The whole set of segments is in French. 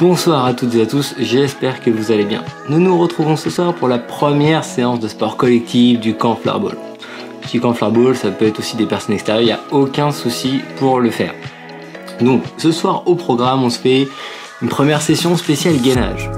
Bonsoir à toutes et à tous, j'espère que vous allez bien. Nous nous retrouvons ce soir pour la première séance de sport collectif du camp Floorball. Petit camp Floorball, ça peut être aussi des personnes extérieures, il n'y a aucun souci pour le faire. Donc ce soir au programme, on se fait une première session spéciale gainage.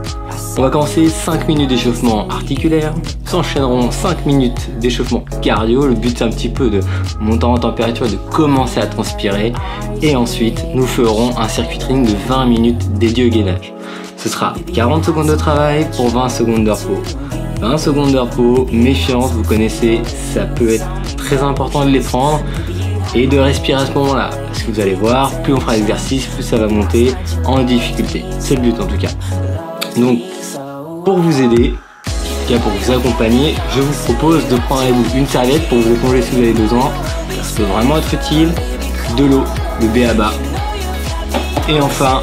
On va commencer 5 minutes d'échauffement articulaire, s'enchaîneront 5 minutes d'échauffement cardio. Le but c'est un petit peu de monter en température et de commencer à transpirer. Et ensuite, nous ferons un circuit training de 20 minutes dédié au gainage. Ce sera 40 secondes de travail pour 20 secondes de repos. 20 secondes de repos, méfiance, vous connaissez, ça peut être très important de les prendre. Et de respirer à ce moment-là, parce que vous allez voir, plus on fera l'exercice, plus ça va monter en difficulté. C'est le but en tout cas. Donc, pour vous aider, pour vous accompagner, je vous propose de prendre avec vous une serviette pour vous éponger si vous avez besoin. Ça peut vraiment être utile. De l'eau, le B.A.B.A. Et enfin,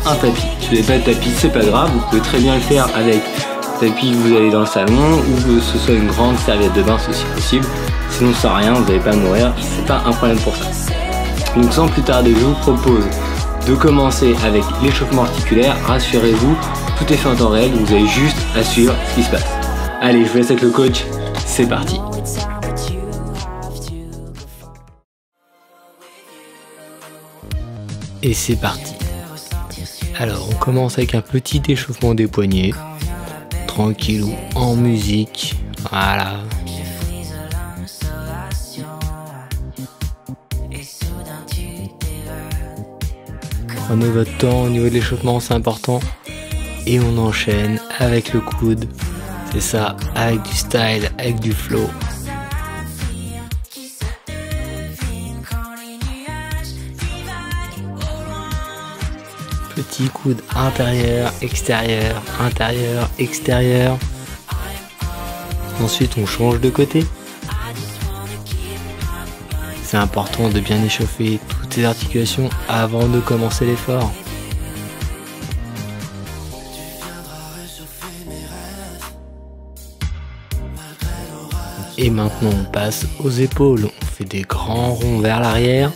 un tapis. Si vous n'avez pas de tapis, c'est pas grave, vous pouvez très bien le faire avec le tapis que vous avez dans le salon ou que ce soit une grande serviette de bain, c'est aussi possible. Sinon, sans rien, vous n'allez pas mourir, c'est pas un problème pour ça. Donc, sans plus tarder, je vous propose de commencer avec l'échauffement articulaire. Rassurez-vous, tout est fait en temps réel, vous avez juste à suivre ce qui se passe. Allez, je vous laisse avec le coach, c'est parti. Et c'est parti. Alors, on commence avec un petit échauffement des poignets, tranquillou, en musique, voilà. Prenez votre temps au niveau de l'échauffement, c'est important. Et on enchaîne avec le coude. C'est ça, avec du style, avec du flow. Petit coude intérieur, extérieur, intérieur, extérieur. Ensuite, on change de côté. C'est important de bien échauffer toutes les articulations avant de commencer l'effort. Et maintenant on passe aux épaules, on fait des grands ronds vers l'arrière.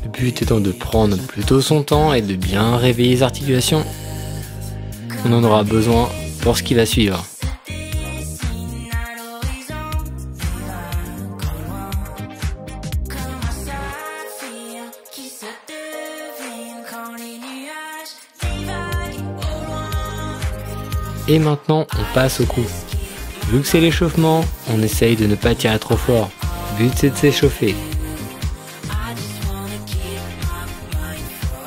Le but étant de prendre plutôt son temps et de bien réveiller les articulations. On en aura besoin pour ce qui va suivre. Et maintenant on passe au cou. Vu que c'est l'échauffement, on essaye de ne pas tirer trop fort. Le but c'est de s'échauffer.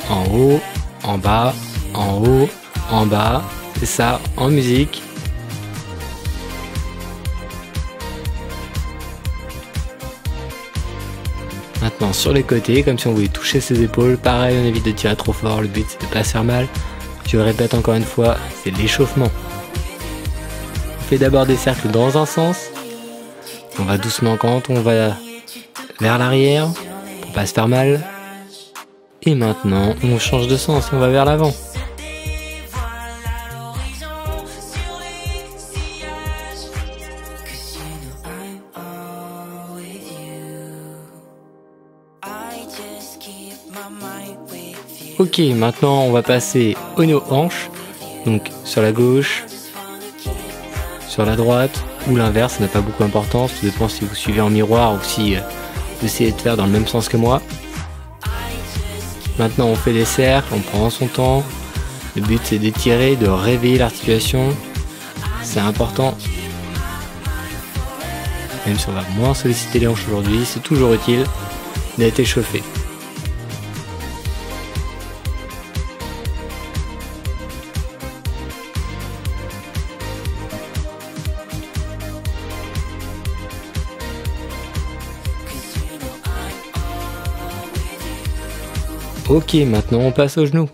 En haut, en bas, en haut, en bas. C'est ça, en musique. Maintenant sur les côtés, comme si on voulait toucher ses épaules. Pareil, on évite de tirer trop fort. Le but c'est de ne pas se faire mal. Je répète encore une fois, c'est l'échauffement. On fait d'abord des cercles dans un sens. On va doucement quand on va vers l'arrière pour pas se faire mal. Et maintenant, on change de sens et on va vers l'avant. Ok, maintenant on va passer au nos hanches. Donc sur la gauche, sur la droite ou l'inverse, ça n'a pas beaucoup d'importance, tout dépend si vous suivez en miroir ou si vous essayez de faire dans le même sens que moi. Maintenant on fait des cercles, on prend son temps. Le but c'est d'étirer, de réveiller l'articulation. C'est important. Même si on va moins solliciter les hanches aujourd'hui, c'est toujours utile d'être échauffé. Ok, maintenant on passe aux genoux.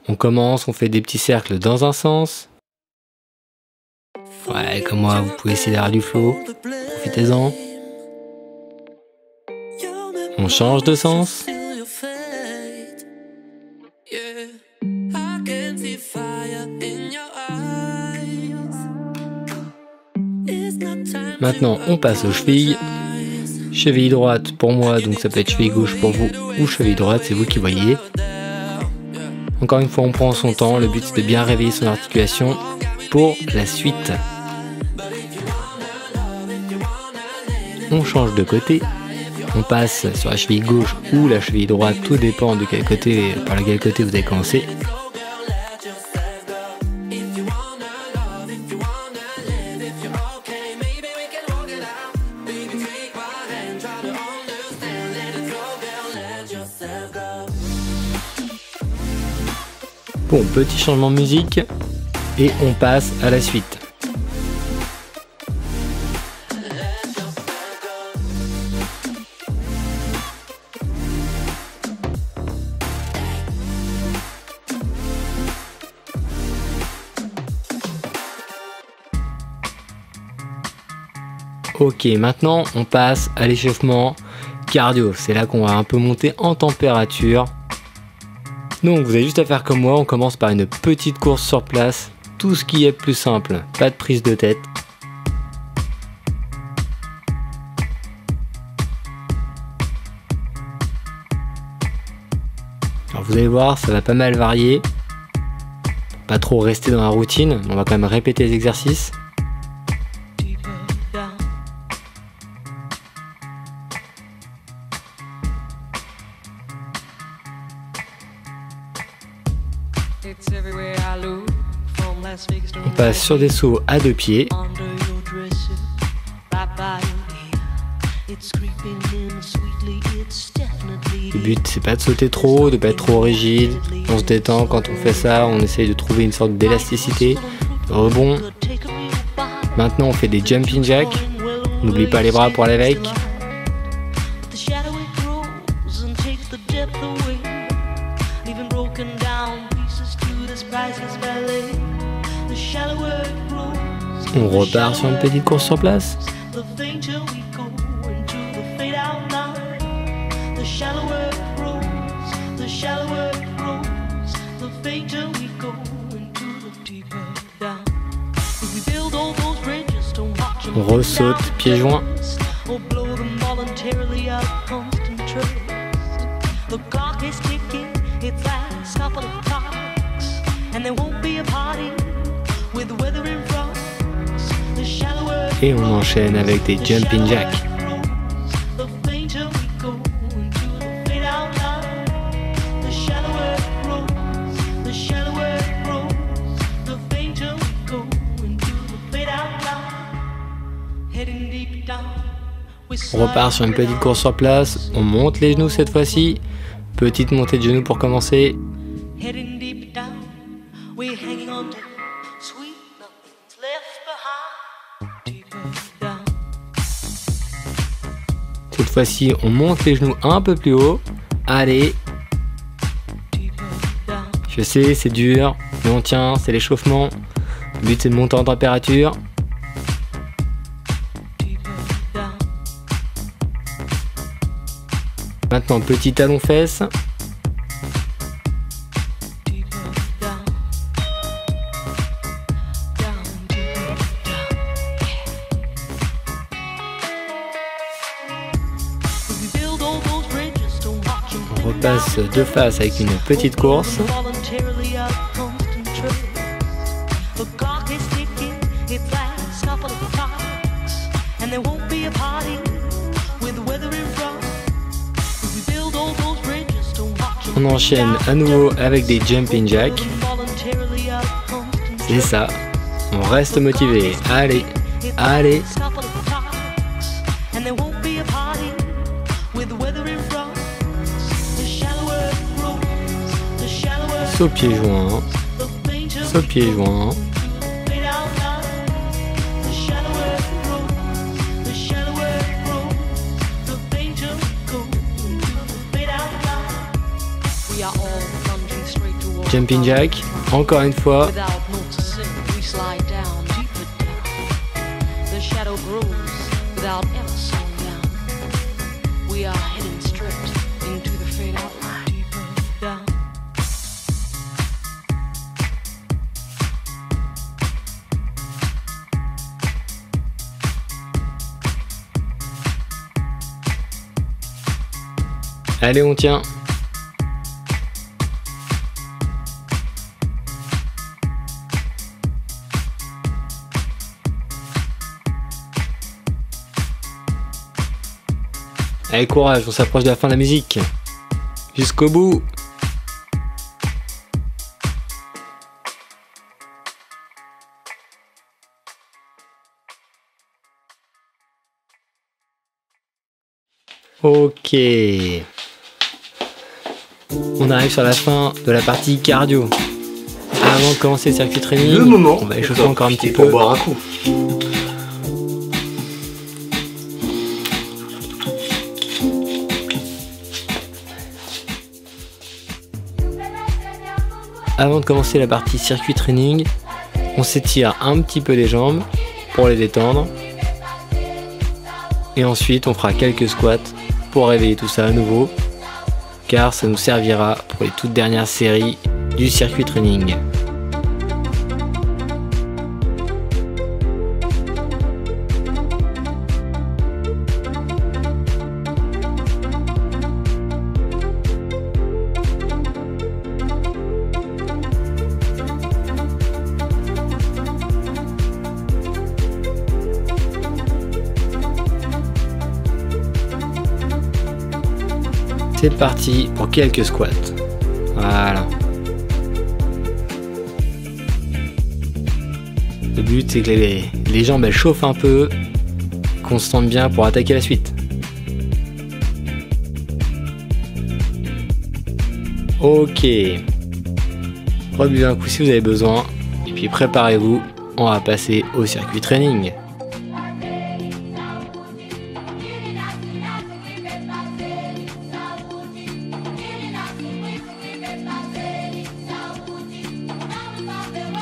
On commence, on fait des petits cercles dans un sens. Ouais, comme moi, vous pouvez essayer d'avoir du flow. Profitez-en. On change de sens. Maintenant, on passe aux chevilles. Cheville droite pour moi, donc ça peut être cheville gauche pour vous ou cheville droite, c'est vous qui voyez. Encore une fois, on prend son temps. Le but, c'est de bien réveiller son articulation pour la suite. On change de côté. On passe sur la cheville gauche ou la cheville droite. Tout dépend de quel côté, par lequel côté vous avez commencé. Bon, petit changement de musique et on passe à la suite. Ok, maintenant on passe à l'échauffement cardio. C'est là qu'on va un peu monter en température. Donc vous avez juste à faire comme moi, on commence par une petite course sur place, tout ce qui est plus simple, pas de prise de tête. Alors vous allez voir, ça va pas mal varier, pas trop rester dans la routine, on va quand même répéter les exercices. On passe sur des sauts à 2 pieds. Le but c'est pas de sauter trop, de pas être trop rigide. On se détend quand on fait ça, on essaye de trouver une sorte d'élasticité, de rebond. Maintenant on fait des jumping jacks. N'oublie pas les bras pour aller avec. On repart sur une petite course sur place. On ressaute pieds joints. Et on enchaîne avec des jumping jacks. On repart sur une petite course sur place, on monte les genoux cette fois-ci. Petite montée de genoux pour commencer. Cette fois-ci, on monte les genoux un peu plus haut. Allez. Je sais, c'est dur, mais on tient, c'est l'échauffement. Le but, c'est de monter en température. Maintenant, petit talon fesse. On repasse de face avec une petite course. On enchaîne à nouveau avec des jumping jacks. C'est ça. On reste motivé. Allez, allez. Saut pieds joints. Saut pieds joints. Jumping jack, encore une fois. Allez, on tient. Allez, courage, on s'approche de la fin de la musique. Jusqu'au bout. Ok. On arrive sur la fin de la partie cardio. Avant de commencer le circuit training, le moment, on va échauffer encore un petit peu. Pour boire un coup. Avant de commencer la partie circuit training, on s'étire un petit peu les jambes pour les détendre. Et ensuite, on fera quelques squats pour réveiller tout ça à nouveau, car ça nous servira pour les toutes dernières séries du circuit training. C'est parti pour quelques squats. Voilà. Le but c'est que les jambes elles chauffent un peu, qu'on se sente bien pour attaquer la suite. Ok. Rebuvez un coup si vous avez besoin. Et puis préparez-vous, on va passer au circuit training.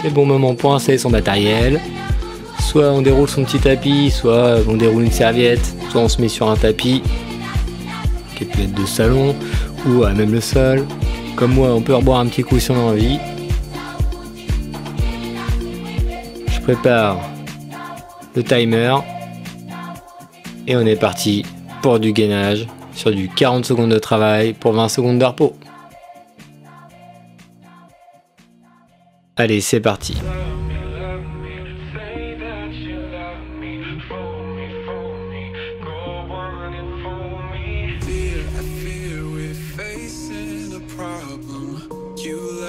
C'est le bon moment pour installer son matériel. Soit on déroule son petit tapis, soit on déroule une serviette, soit on se met sur un tapis qui peut être de salon ou à même le sol. Comme moi, on peut reboire un petit coup si on a envie. Je prépare le timer et on est parti pour du gainage sur du 40 secondes de travail pour 20 secondes de repos. Allez, c'est parti.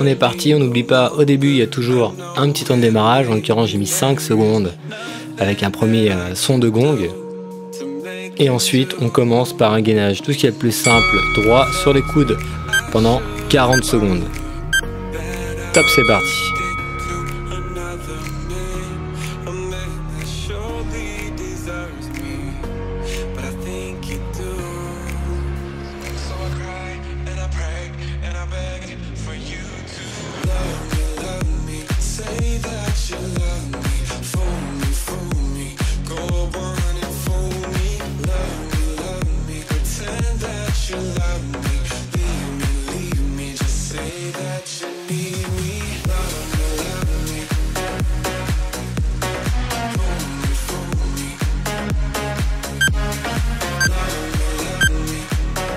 On est parti, on n'oublie pas, au début il y a toujours un petit temps de démarrage, en l'occurrence j'ai mis 5 secondes avec un premier son de gong. Et ensuite on commence par un gainage, tout ce qui est le plus simple, droit sur les coudes pendant 40 secondes. Top, c'est parti.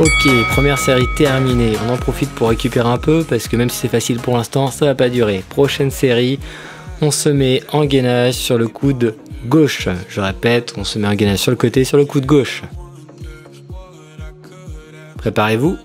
Ok, première série terminée. On en profite pour récupérer un peu parce que même si c'est facile pour l'instant, ça va pas durer. Prochaine série, on se met en gainage sur le coude gauche. Je répète, on se met en gainage sur le côté, sur le coude gauche. Préparez-vous.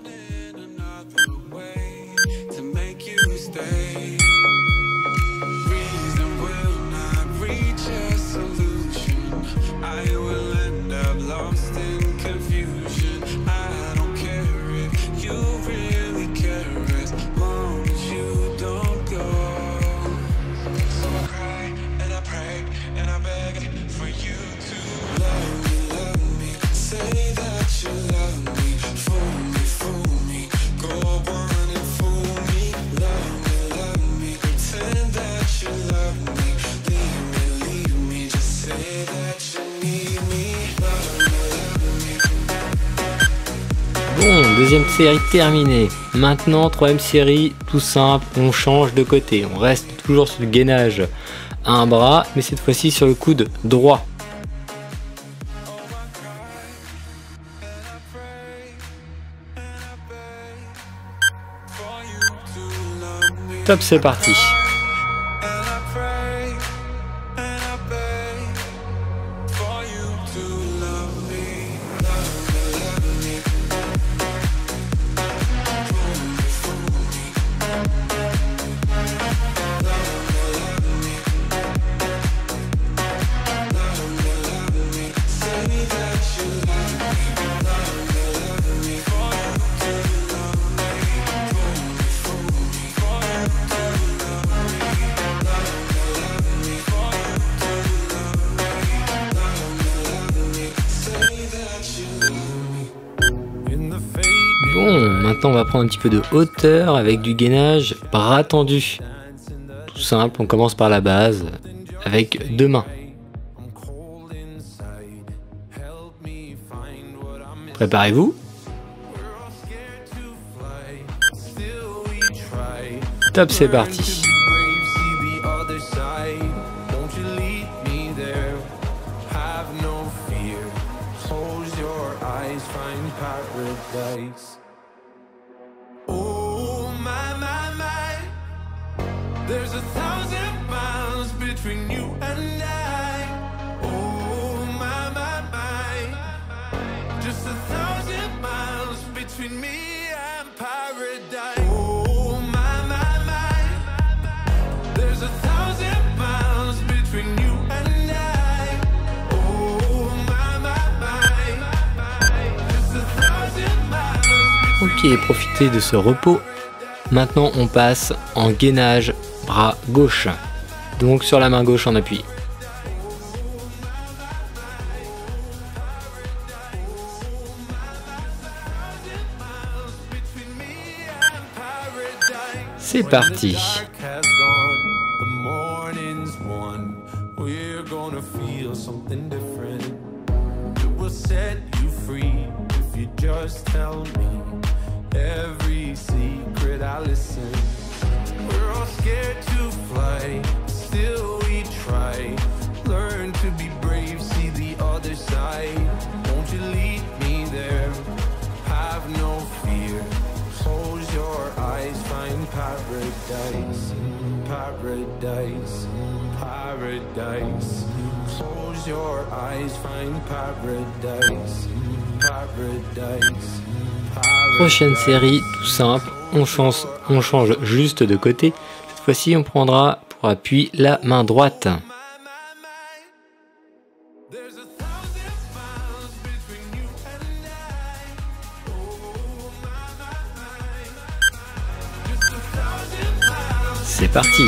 Bon, deuxième série terminée. Maintenant, troisième série, tout simple, on change de côté. On reste toujours sur le gainage à un bras, mais cette fois-ci sur le coude droit. Top, c'est parti. maintenant on va prendre un petit peu de hauteur avec du gainage bras tendu. Tout simple, on commence par la base avec 2 mains. Préparez-vous. Top, c'est parti. Oh my, my, my. There's 1,000 miles between you and I. Oh my, my, my. Just 1,000 miles between me and paradise. Oh my, my, my. There's 1,000 miles between you and I. Oh my, my, my. Just 1,000 miles. Ok, profitez de ce repos. Maintenant on passe en gainage bras gauche. Donc sur la main gauche en appui. C'est parti. Every secret I listen. We're all scared to fly, still we try. Learn to be brave, see the other side. Won't you lead me there? Have no fear. Close your eyes, find paradise. Paradise, paradise. Close your eyes, find paradise. Paradise. Prochaine série, tout simple, on change juste de côté. Cette fois-ci, on prendra pour appui la main droite. C'est parti.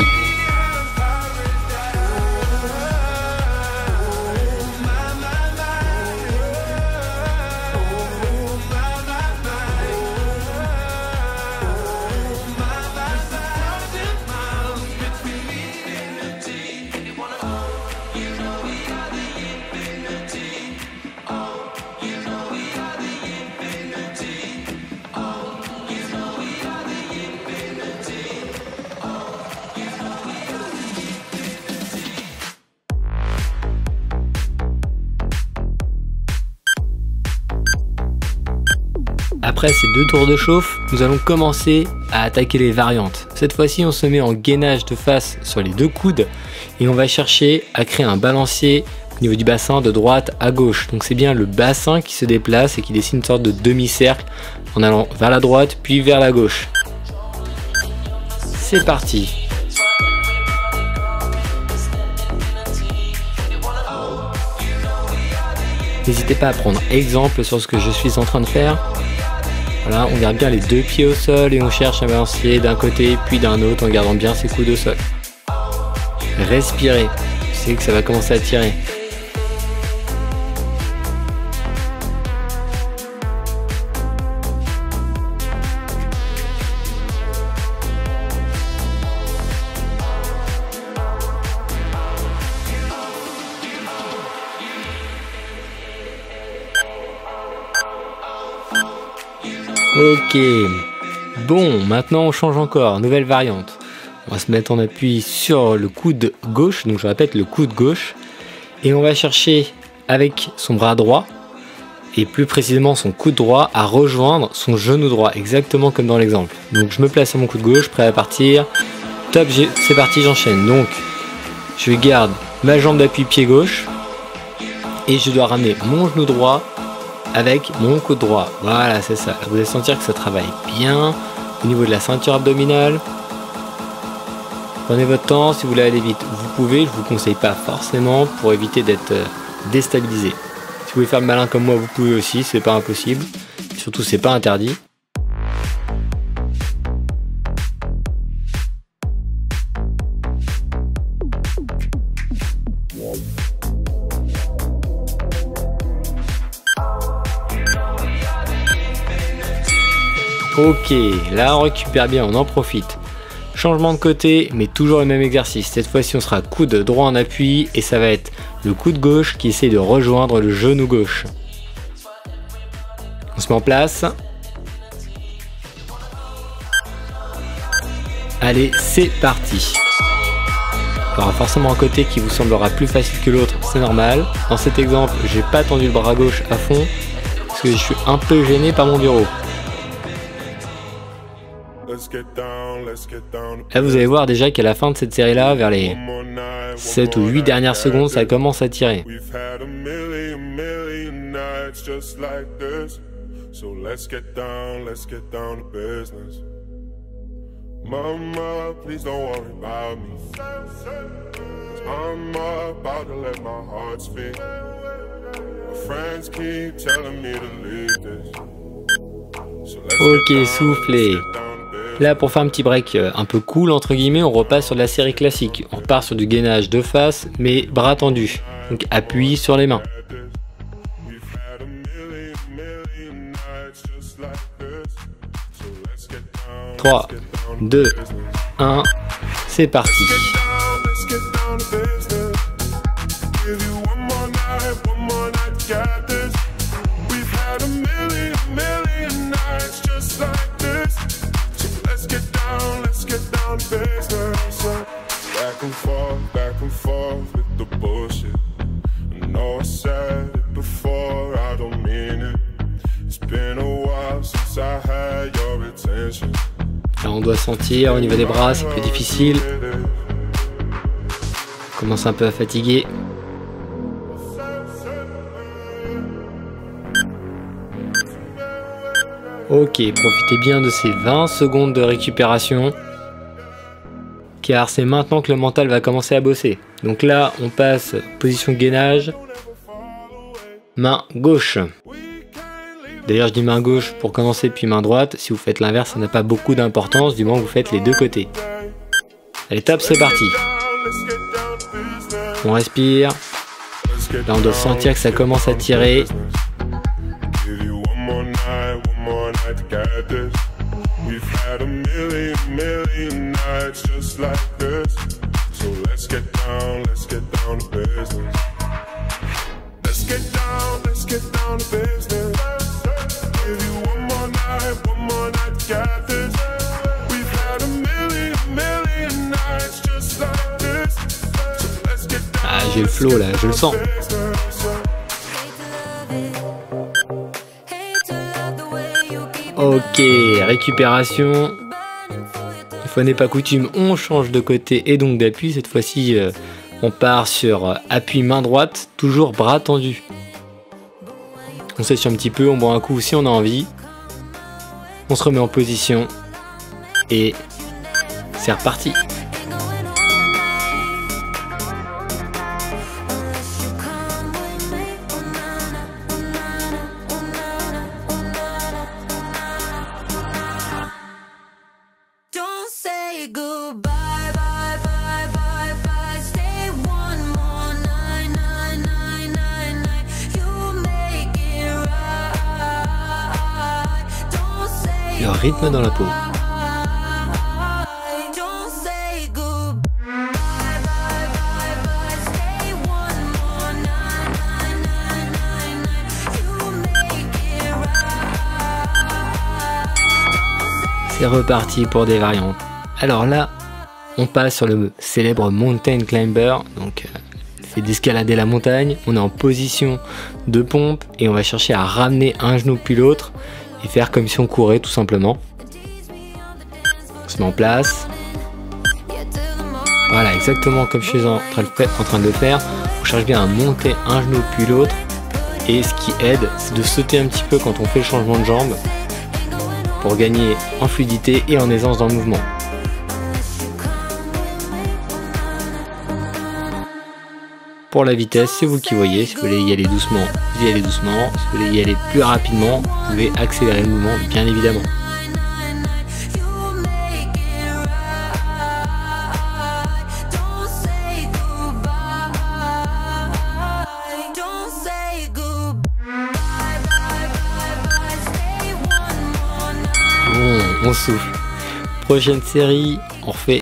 Après ces 2 tours de chauffe, nous allons commencer à attaquer les variantes. Cette fois-ci, on se met en gainage de face sur les 2 coudes et on va chercher à créer un balancier au niveau du bassin de droite à gauche. Donc c'est bien le bassin qui se déplace et qui dessine une sorte de demi-cercle en allant vers la droite puis vers la gauche. C'est parti. N'hésitez pas à prendre exemple sur ce que je suis en train de faire. Voilà, on garde bien les 2 pieds au sol et on cherche un balancier d'un côté puis d'un autre en gardant bien ses coudes au sol. Respirez, vous savez que ça va commencer à tirer. Ok, bon, maintenant on change encore, nouvelle variante. On va se mettre en appui sur le coude gauche, donc je répète le coude gauche, et on va chercher avec son bras droit, et plus précisément son coude droit, à rejoindre son genou droit, exactement comme dans l'exemple. Donc je me place à mon coude gauche, prêt à partir, top, c'est parti, j'enchaîne. Donc je garde ma jambe d'appui pied gauche, et je dois ramener mon genou droit avec mon coude droit. Voilà, c'est ça. Vous allez sentir que ça travaille bien au niveau de la ceinture abdominale. Prenez votre temps, si vous voulez aller vite, vous pouvez. Je vous conseille pas forcément pour éviter d'être déstabilisé. Si vous voulez faire le malin comme moi, vous pouvez aussi, c'est pas impossible. Surtout, c'est pas interdit. Ok, là on récupère bien, on en profite. Changement de côté, mais toujours le même exercice. Cette fois-ci, on sera coude droit en appui et ça va être le coude gauche qui essaie de rejoindre le genou gauche. On se met en place. Allez, c'est parti. Il y aura forcément un côté qui vous semblera plus facile que l'autre, c'est normal. Dans cet exemple, j'ai pas tendu le bras gauche à fond parce que je suis un peu gêné par mon bureau. Là, vous allez voir déjà qu'à la fin de cette série-là, vers les 7 ou 8 dernières secondes, ça commence à tirer. Mama, please don't worry about me. I'm about to let my heart speak. My friends keep telling me to leave this. Ok, soufflez. Là, pour faire un petit break un peu cool, entre guillemets, on repasse sur de la série classique. On part sur du gainage de face, mais bras tendus. Donc appui sur les mains. 3, 2, 1, c'est parti. Là, on doit sentir au niveau des bras, c'est plus difficile. On commence un peu à fatiguer. Ok, profitez bien de ces 20 secondes de récupération. Car c'est maintenant que le mental va commencer à bosser. Donc là, on passe position gainage. Main gauche. D'ailleurs, je dis main gauche pour commencer, puis main droite. Si vous faites l'inverse, ça n'a pas beaucoup d'importance du moment que vous faites les deux côtés. Allez, top, c'est parti. On respire. Là, on doit sentir que ça commence à tirer. Ah, j'ai le flow là, je le sens. Ok, récupération. Une fois n'est pas coutume, on change de côté et donc d'appui. Cette fois-ci, on part sur appui main droite, toujours bras tendu. On sèche un petit peu, on boit un coup si on a envie. On se remet en position et c'est reparti. Le rythme dans la peau. C'est reparti pour des variantes. Alors là, on passe sur le célèbre Mountain Climber. Donc, c'est d'escalader la montagne. On est en position de pompe et on va chercher à ramener un genou puis l'autre et faire comme si on courait tout simplement. On se met en place. Voilà, exactement comme je suis en train de le faire. On cherche bien à monter un genou puis l'autre. Et ce qui aide, c'est de sauter un petit peu quand on fait le changement de jambe pour gagner en fluidité et en aisance dans le mouvement. Pour la vitesse, c'est vous qui voyez. Si vous voulez y aller doucement, vous y allez doucement. Si vous voulez y aller plus rapidement, vous pouvez accélérer le mouvement, bien évidemment. Bon, on souffle. Prochaine série, on refait.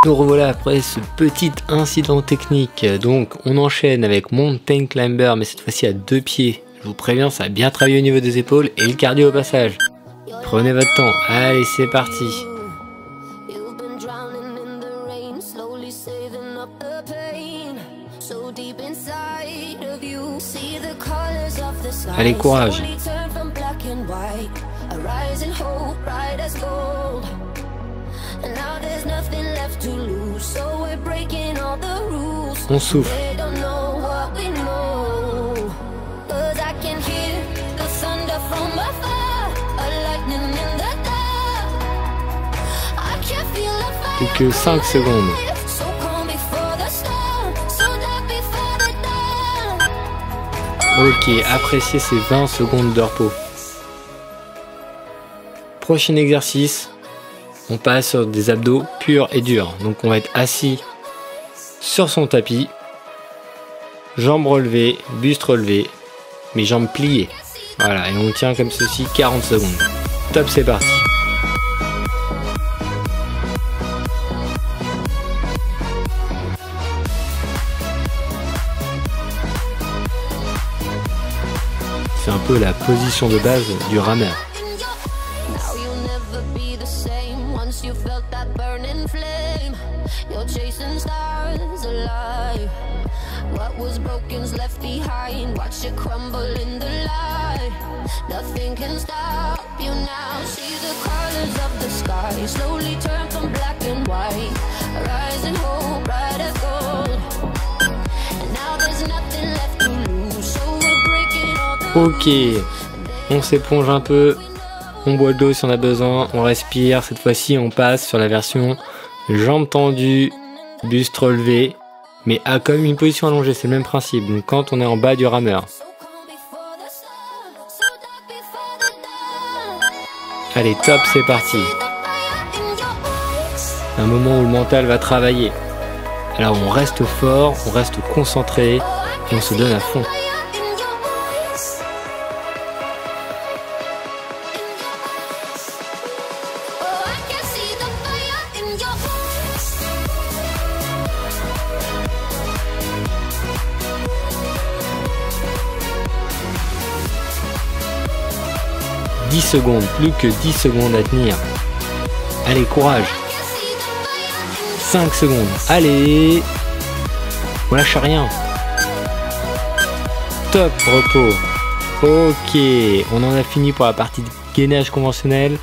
Nous revoilà après ce petit incident technique. Donc on enchaîne avec Mountain Climber, mais cette fois-ci à 2 pieds. Je vous préviens, ça a bien travaillé au niveau des épaules et le cardio au passage. Prenez votre temps. Allez, c'est parti. Allez, courage. On souffle. Plus que 5 secondes. Ok, appréciez ces 20 secondes de repos. Prochain exercice, on passe sur des abdos purs et durs. Donc on va être assis sur son tapis, jambes relevées, buste relevé, mes jambes pliées. Voilà, et on tient comme ceci 40 secondes. Top, c'est parti. C'est un peu la position de base du rameur. Ok, on s'éponge un peu, on boit de l'eau si on a besoin, on respire. Cette fois-ci, on passe sur la version jambes tendues, buste relevé, mais à comme une position allongée, c'est le même principe. Donc quand on est en bas du rameur. Allez, top, c'est parti. Un moment où le mental va travailler. Alors on reste fort, on reste concentré et on se donne à fond. « 10 secondes, plus que 10 secondes à tenir. Allez, courage. 5 secondes, allez. On lâche rien. Top, repos. Ok, on en a fini pour la partie de gainage conventionnel.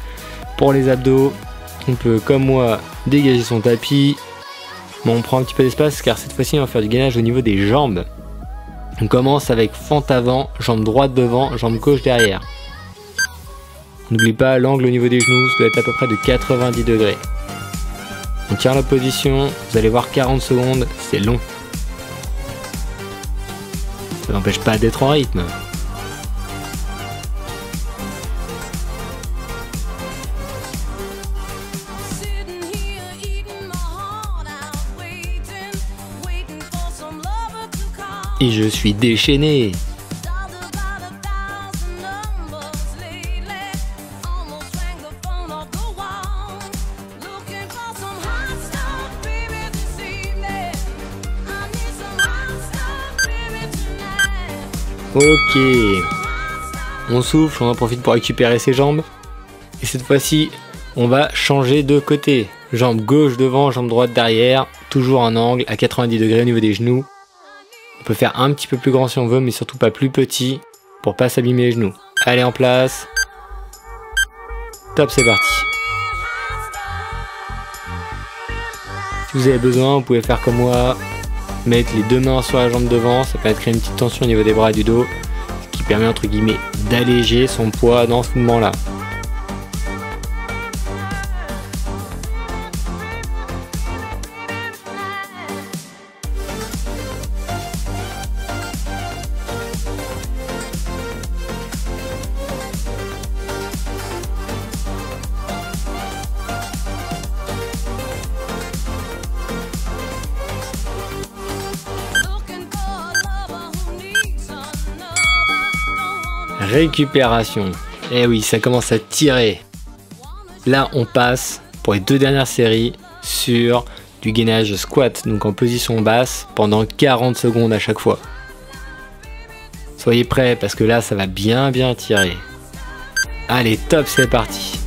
Pour les abdos, on peut, comme moi, dégager son tapis. Bon, on prend un petit peu d'espace car cette fois-ci, on va faire du gainage au niveau des jambes. On commence avec fente avant, jambe droite devant, jambe gauche derrière. N'oublie pas l'angle au niveau des genoux, ça doit être à peu près de 90 degrés. On tient la position, vous allez voir 40 secondes, c'est long. Ça n'empêche pas d'être en rythme. Et je suis déchaîné. Ok, on souffle, on en profite pour récupérer ses jambes. Et cette fois-ci, on va changer de côté. Jambe gauche devant, jambe droite derrière. Toujours un angle à 90 degrés au niveau des genoux. On peut faire un petit peu plus grand si on veut, mais surtout pas plus petit pour pas s'abîmer les genoux. Allez, en place. Top, c'est parti. Si vous avez besoin, vous pouvez faire comme moi. Mettre les deux mains sur la jambe devant, ça peut créer une petite tension au niveau des bras et du dos, ce qui permet entre guillemets d'alléger son poids dans ce mouvement là. Récupération. Eh oui, ça commence à tirer. Là, on passe pour les 2 dernières séries sur du gainage squat, donc en position basse, pendant 40 secondes à chaque fois. Soyez prêts parce que là, ça va bien tirer. Allez, top, c'est parti.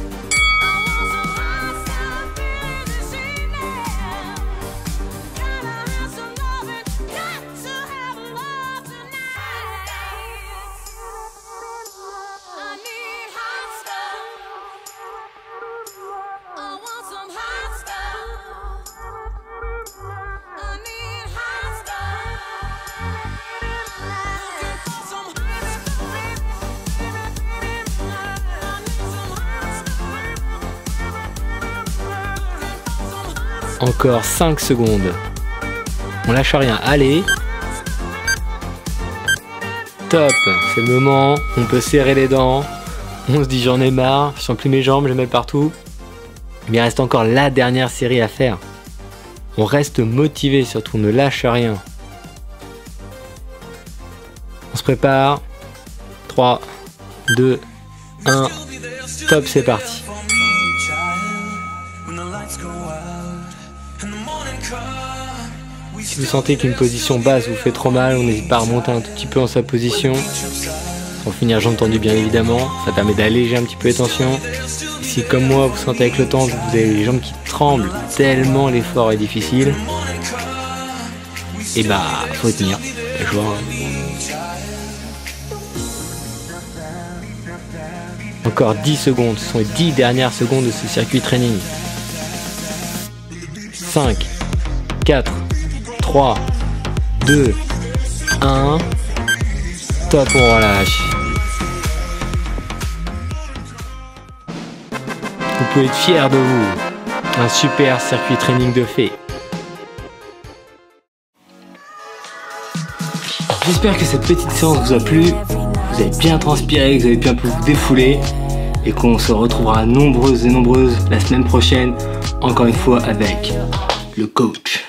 Encore 5 secondes. On lâche rien. Allez. Top. C'est le moment. On peut serrer les dents. On se dit j'en ai marre. Je sens plus mes jambes. Je mets partout. Mais il reste encore la dernière série à faire. On reste motivé surtout. On ne lâche rien. On se prépare. 3, 2, 1. Top, c'est parti. Si vous sentez qu'une position basse vous fait trop mal, on n'hésite pas à remonter un tout petit peu en sa position. Pour finir jambes tendues bien évidemment, ça permet d'alléger un petit peu les tensions. Si comme moi vous sentez avec le temps que vous avez les jambes qui tremblent tellement l'effort est difficile, et bah faut tenir. Encore 10 secondes, ce sont les 10 dernières secondes de ce circuit training. 5, 4, 3, 2, 1, top, on relâche. Vous pouvez être fiers de vous. Un super circuit training de fait. J'espère que cette petite séance vous a plu. Vous avez bien transpiré, que vous avez bien pu vous défouler. Et qu'on se retrouvera nombreuses et nombreuses la semaine prochaine. Encore une fois avec le coach.